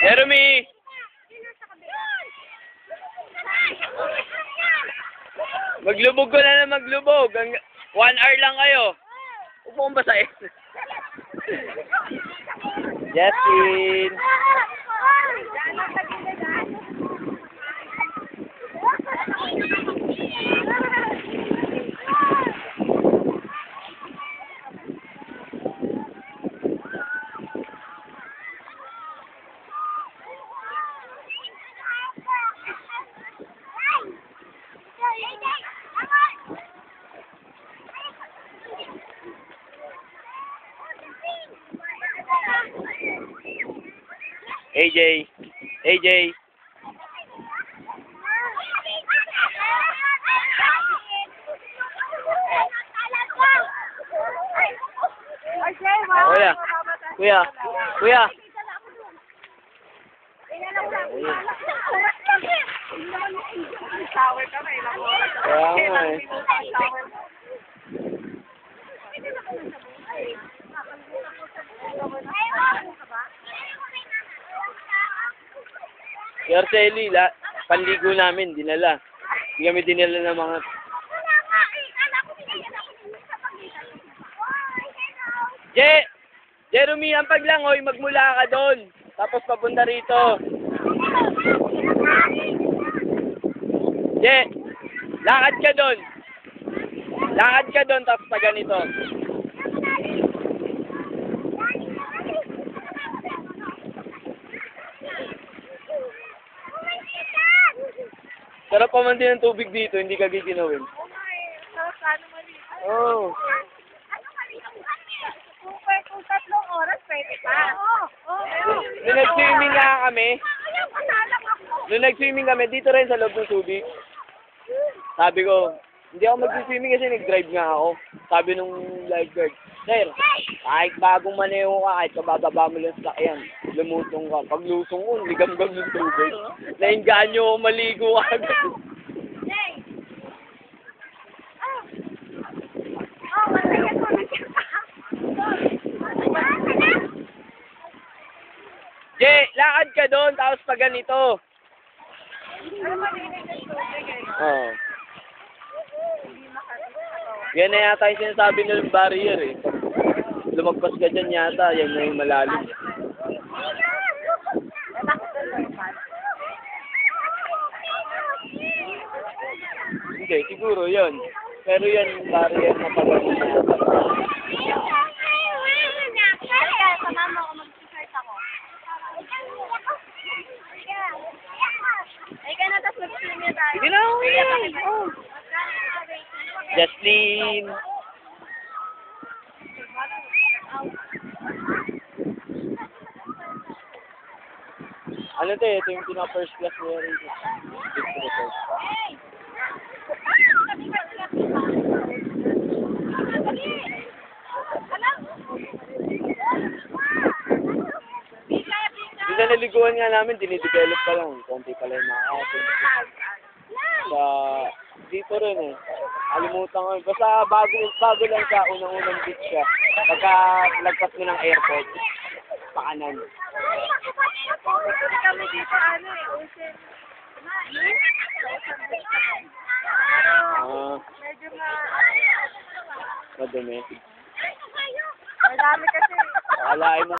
Jeremy! Maglubog ko na maglubog. 1 hour lang kayo. Huwag mo kong basahin. Justin! AJ! AJ! Kuya! Kuya! Kuya! Kaya nga eh. Si Arceli, panligo namin, dinala. Hindi kami dinala ng mga... Jeremy, ampag lang, hoy, magmula ka doon. Tapos papunta rito. Lakad ka doon. Lakad ka doon, tapos pa ganito. Sarap pa man din ang tubig dito, hindi ka giginawin. Oo. Kung 3 oras, pwede pa. Nung nag-swimming nga kami, dito rin sa loob ng tubig. Sabi ko, hindi ako mag-swimming kasi nag-drive nga ako. Sabi nung lifeguard, Sir, kahit bagong maneho ka, kahit kabababa mo lang sa sakyan, lumutong ka. Pag lusong mo, ligam-gam yung tubig. Naingaan nyo ako maligo agad. Lakad ka doon, tapos pa ganito. Oo. Yan na yata yung sinasabi ng barrier eh. Lumagpas ka dyan yata, yan na yung malalim. Hindi, siguro yun. Pero yan, barrier na pala. Sige na, oh. Justin! Ano to eh, ito yung pinaka-first class niya rin. Yung naliguan nga namin, dinidevelop pa lang. Konti pala yung mga atin. Dito rin eh. Alimutan ko. Basta bago lang sa unang-unang beach siya. Pagka lagpas mo ng airport, pakanan. Kami dito, ocean. Medyo Madumi. madami kasi. Akalain mo